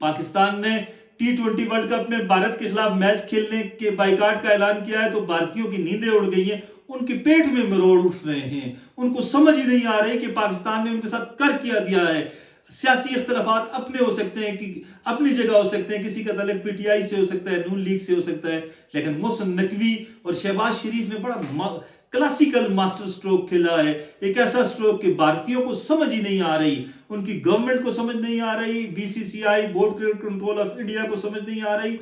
पाकिस्तान ने T20 world cup में भारत के खिलाफ मैच खेलने के बाइकाट का ऐलान किया है तो भारतीयों की नींदें उड़ गई हैं, उनके पेट में मरोड़ उठ रहे हैं। उनको समझ ही नहीं आ रही कि पाकिस्तान ने उनके साथ कर किया दिया है। सियासी इख्तलाफात अपने हो सकते हैं कि अपनी जगह हो सकते हैं, किसी का ताल्लुक पीटीआई से हो सकता है, नून लीग से हो सकता है, लेकिन मोहसिन नकवी और शहबाज शरीफ ने बड़ा क्लासिकल मास्टर स्ट्रोक खेला है। एक ऐसा स्ट्रोक कि भारतीयों को समझ ही नहीं आ रही, उनकी गवर्नमेंट को समझ नहीं आ रही, BCCI board cricket control of India को समझ नहीं आ रही,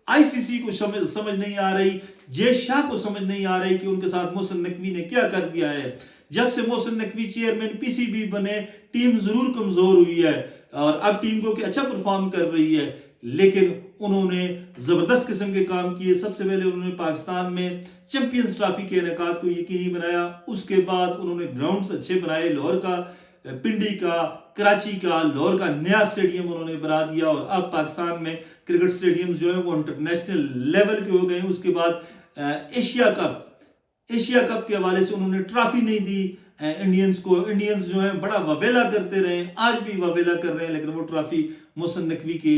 आईसीसी को समझ नहीं आ रही, जय शाह को समझ नहीं आ रही कि उनके साथ मोहसिन नकवी ने क्या कर दिया है। जब से मोहसिन नकवी चेयरमैन पीसीबी बने, टीम जरूर कमजोर हुई है और अब टीम को अच्छा परफॉर्म कर रही है, लेकिन उन्होंने जबरदस्त किस्म के काम किए। सबसे पहले उन्होंने पाकिस्तान में चैंपियंस ट्रॉफी के इनेकाद को यकीनी बनाया, उसके बाद उन्होंने ग्राउंड्स अच्छे बनाए, लाहौर का, पिंडी का, कराची का, लाहौर का नया स्टेडियम उन्होंने बना दिया और अब पाकिस्तान में क्रिकेट स्टेडियम जो है वो इंटरनेशनल लेवल के हो गए। उसके बाद एशिया कप के हवाले से उन्होंने ट्रॉफी नहीं दी इंडियंस को। इंडियंस जो है बड़ा ववेला करते रहे, आज भी ववेला कर रहे हैं, लेकिन वो ट्रॉफी मोहसिन नकवी के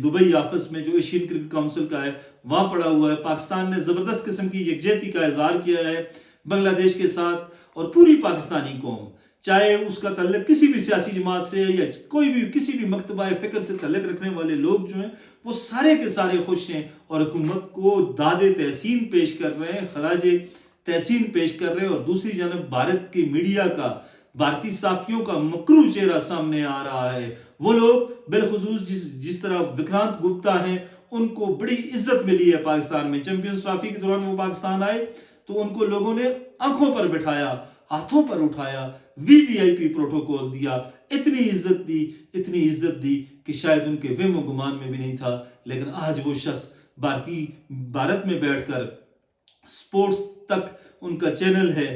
दुबई ऑफिस में जो एशियन क्रिकेट काउंसिल का है वहां पड़ा हुआ है। पाकिस्तान ने जबरदस्त किस्म की यकजहती का इजहार किया है बांग्लादेश के साथ, और पूरी पाकिस्तानी कौम, चाहे उसका तल्लुक किसी भी सियासी जमात से या कोई भी किसी भी मकतबा फिक्र से तल्लुक रखने वाले लोग जो हैं वो सारे के सारे खुश हैं और हुकूमत को दादे तहसीन पेश कर रहे हैं, खराजे तहसीन पेश कर रहे हैं। और दूसरी जानब भारत की मीडिया का, भारतीय साफियों का मकरू चेहरा सामने आ रहा है। वो लोग बिलखुसूस जिस तरह विक्रांत गुप्ता हैं, उनको बड़ी इज्जत मिली है पाकिस्तान में। चैंपियंस ट्रॉफी के दौरान वो पाकिस्तान आए तो उनको लोगों ने आंखों पर बिठाया, हाथों पर उठाया, वीवीआईपी प्रोटोकॉल दिया, इतनी इज्जत दी कि शायद उनके विम गुमान में भी नहीं था। लेकिन आज वो शख्स भारत में बैठकर स्पोर्ट्स तक उनका चैनल है,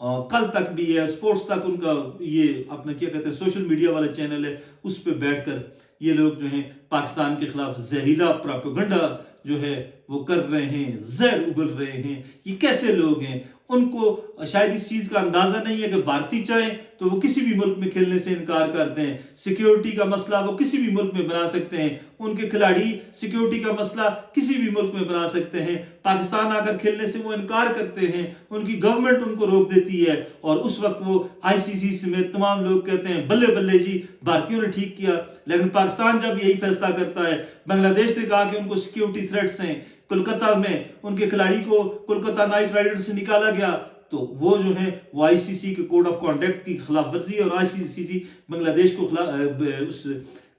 कल तक भी है, स्पोर्ट्स तक उनका ये अपना क्या कहते हैं सोशल मीडिया वाला चैनल है, उस पर बैठकर ये लोग जो हैं पाकिस्तान के खिलाफ जहरीला प्रोपेगेंडा जो है वो कर रहे हैं, जहर उगल रहे हैं। ये कैसे लोग हैं? उनको शायद इस चीज का अंदाजा नहीं है कि भारतीय चाहें तो वो किसी भी मुल्क में खेलने से इनकार करते हैं। सिक्योरिटी का मसला वो किसी भी मुल्क में बना सकते हैं, उनके खिलाड़ी सिक्योरिटी का मसला किसी भी मुल्क में बना सकते हैं। पाकिस्तान आकर खेलने से वो इनकार करते हैं, उनकी गवर्नमेंट उनको रोक देती है और उस वक्त वो आईसीसी समेत तमाम लोग कहते हैं बल्ले बल्ले जी, भारतीयों ने ठीक किया। लेकिन पाकिस्तान जब यही फैसला करता है, बांग्लादेश ने कहा कि उनको सिक्योरिटी थ्रेट्स हैं, कोलकाता में उनके खिलाड़ी को कोलकाता नाइट राइडर्स से निकाला गया, तो वो जो है वो आईसीसी के कोड ऑफ कॉन्डक्ट की खिलाफ वर्जी और आईसीसी बांग्लादेश को उस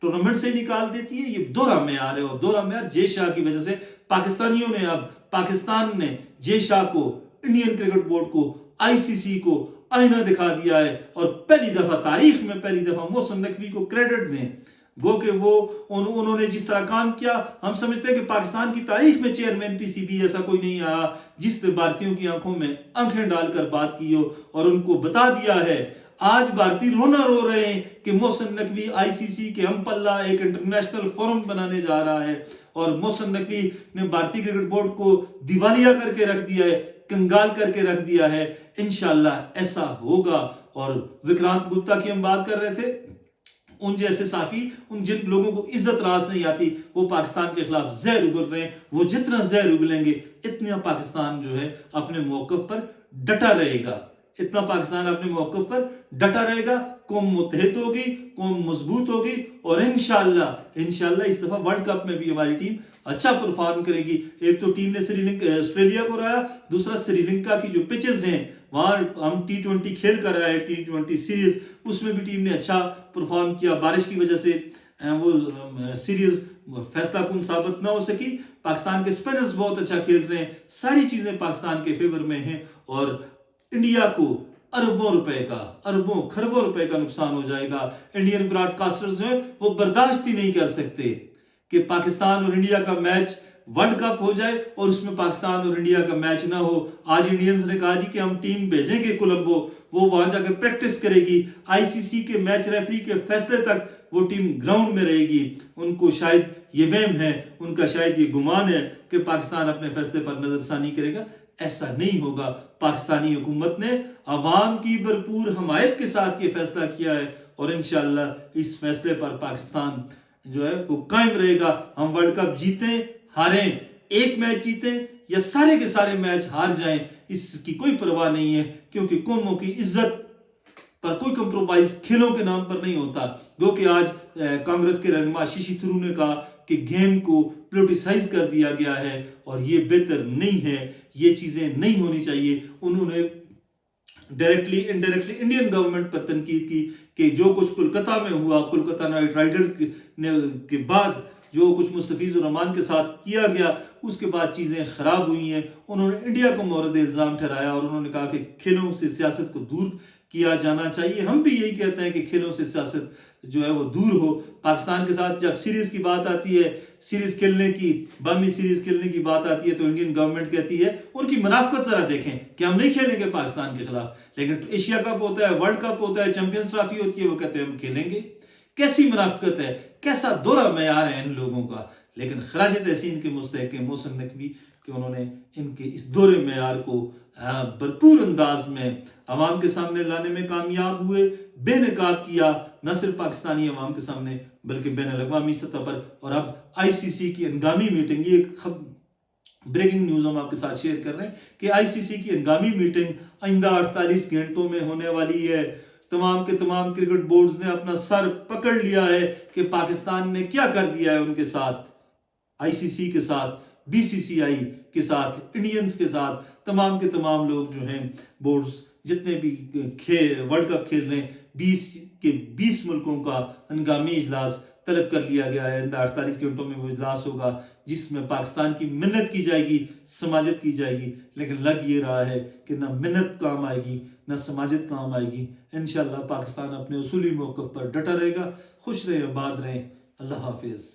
टूर्नामेंट से निकाल देती है। ये दोहरा मेयार है और दोहरा मेयार जय शाह की वजह से पाकिस्तानियों ने, अब पाकिस्तान ने जय शाह को, इंडियन क्रिकेट बोर्ड को, आईसीसी को आईना दिखा दिया है। और पहली दफा तारीख में मोहसिन नकवी को क्रेडिट दें, गो कि वो उन्होंने जिस तरह काम किया, हम समझते हैं कि पाकिस्तान की तारीख में चेयरमैन पीसीबी ऐसा कोई नहीं आया जिसने भारतीयों की आंखों में आंखें डालकर बात की हो और उनको बता दिया है। आज भारतीय रोना रो रहे हैं कि मोहसिन नकवी आईसीसी के हम पल्ला एक इंटरनेशनल फोरम बनाने जा रहा है और मोहसिन नकवी ने भारतीय क्रिकेट बोर्ड को दिवालिया करके रख दिया है, कंगाल करके रख दिया है। इंशाल्लाह ऐसा होगा। और विक्रांत गुप्ता की हम बात कर रहे थे, उन जैसे साफी, उन जिन लोगों को इज्जत रास नहीं आती, वो पाकिस्तान के खिलाफ जहर उगल रहे हैं। वो जितना जहर उगलेंगे इतना पाकिस्तान जो है अपने मौक़िफ़ पर डटा रहेगा, इतना पाकिस्तान अपने मौक़िफ़ पर डटा रहेगा। कौम मुत्तहिद होगी, कौम मजबूत होगी और इंशाल्लाह इस दफा वर्ल्ड कप में भी हमारी टीम अच्छा परफॉर्म करेगी। एक तो टीम ने ऑस्ट्रेलिया को हराया, दूसरा श्रीलंका की जो पिचेस हैं वहां हम T20 खेल कर आए, T20 सीरीज, उसमें भी टीम ने अच्छा परफॉर्म किया। बारिश की वजह से वो सीरीज फैसला कुन साबित ना हो सकी। पाकिस्तान के स्पिनर्स बहुत अच्छा खेल रहे हैं, सारी चीजें पाकिस्तान के फेवर में हैं और इंडिया को अरबों खरबों रुपए का नुकसान हो जाएगा। इंडियन ब्रॉडकास्टर्स जो है वो बर्दाश्त ही नहीं कर सकते कि पाकिस्तान और इंडिया का मैच वर्ल्ड कप हो जाए और उसमें पाकिस्तान और इंडिया का मैच ना हो। आज इंडियंस ने कहा जी कि हम टीम भेजेंगे कोलंबो, वो वहां जाकर प्रैक्टिस करेगी, आईसीसी के मैच रेफरी के फैसले तक वो टीम ग्राउंड में रहेगी। उनको शायद ये वहम है, उनका शायद ये गुमान है कि पाकिस्तान अपने फैसले पर नजरसानी करेगा। ऐसा नहीं होगा। पाकिस्तानी हुकूमत ने अवाम की भरपूर हमायत के साथ ये फैसला किया है और इंशाअल्लाह इस फैसले पर पाकिस्तान जो है वो कायम रहेगा। हम वर्ल्ड कप जीतें हारें, एक मैच जीतें या सारे के सारे मैच हार जाएं, इसकी कोई परवाह नहीं है, क्योंकि कौमों की इज्जत पर कोई कंप्रोमाइज खेलों के नाम पर नहीं होता। जो कि आज कांग्रेस के रहनुमा शशि थरूर ने कहा कि गेम को पोलिटिसाइज कर दिया गया है और ये बेहतर नहीं है, ये चीजें नहीं होनी चाहिए। उन्होंने डायरेक्टली इनडायरेक्टली इंडियन गवर्नमेंट पर तनकीद की कि जो कुछ कोलकाता में हुआ, कोलकाता नाइट राइडर के बाद जो कुछ मुस्तफिजुर रहमान के साथ किया गया, उसके बाद चीज़ें ख़राब हुई हैं। उन्होंने इंडिया को मोरद इल्ज़ाम ठहराया और उन्होंने कहा कि खेलों से सियासत को दूर किया जाना चाहिए। हम भी यही कहते हैं कि खेलों से सियासत जो है वो दूर हो। पाकिस्तान के साथ जब सीरीज़ की बात आती है, सीरीज़ खेलने की, बामी सीरीज़ खेलने की बात आती है, तो इंडियन गवर्नमेंट कहती है, उनकी मुनाफकत ज़रा देखें कि हम नहीं खेलेंगे पाकिस्तान के खिलाफ, लेकिन एशिया कप होता है, वर्ल्ड कप होता है, चैंपियंस ट्रॉफी होती है, वो कहते हैं हम खेलेंगे। कैसी मुनाफकत है, कैसा दोहरा मयार है इन लोगों का। लेकिन खराज तहसीन के मुस्तहक मोहसिन नकवी कि उन्होंने इनके इस दोहरे मयार को भरपूर अंदाज में अवाम के सामने लाने में कामयाब हुए, बेनकाब किया, न सिर्फ पाकिस्तानी अवाम के सामने बल्कि बैनुल-अक़वामी सतह पर। और अब ICC की हंगामी मीटिंग, ये ब्रेकिंग न्यूज़ हम आपके साथ शेयर कर रहे हैं कि ICC की हंगामी मीटिंग आइंदा 48 घंटों में होने वाली है। तमाम के तमाम क्रिकेट बोर्ड्स ने अपना सर पकड़ लिया है कि पाकिस्तान ने क्या कर दिया है उनके साथ, ICC के साथ, BCCI के साथ, इंडियंस के साथ। तमाम के तमाम लोग जो हैं बोर्ड्स जितने भी वर्ल्ड कप खेल रहे हैं, 20 मुल्कों का हंगामी इजलास तलब कर लिया गया है। 48 घंटों में वो इजलास होगा जिसमें पाकिस्तान की मिन्नत की जाएगी, समाजत की जाएगी। लेकिन लग ये रहा है कि ना मिन्नत काम आएगी ना समाजत काम आएगी। इंशाअल्लाह पाकिस्तान अपने उसूली मौक़िफ़ पर डटा रहेगा। खुश रहें, आबाद रहें। अल्लाह हाफिज़।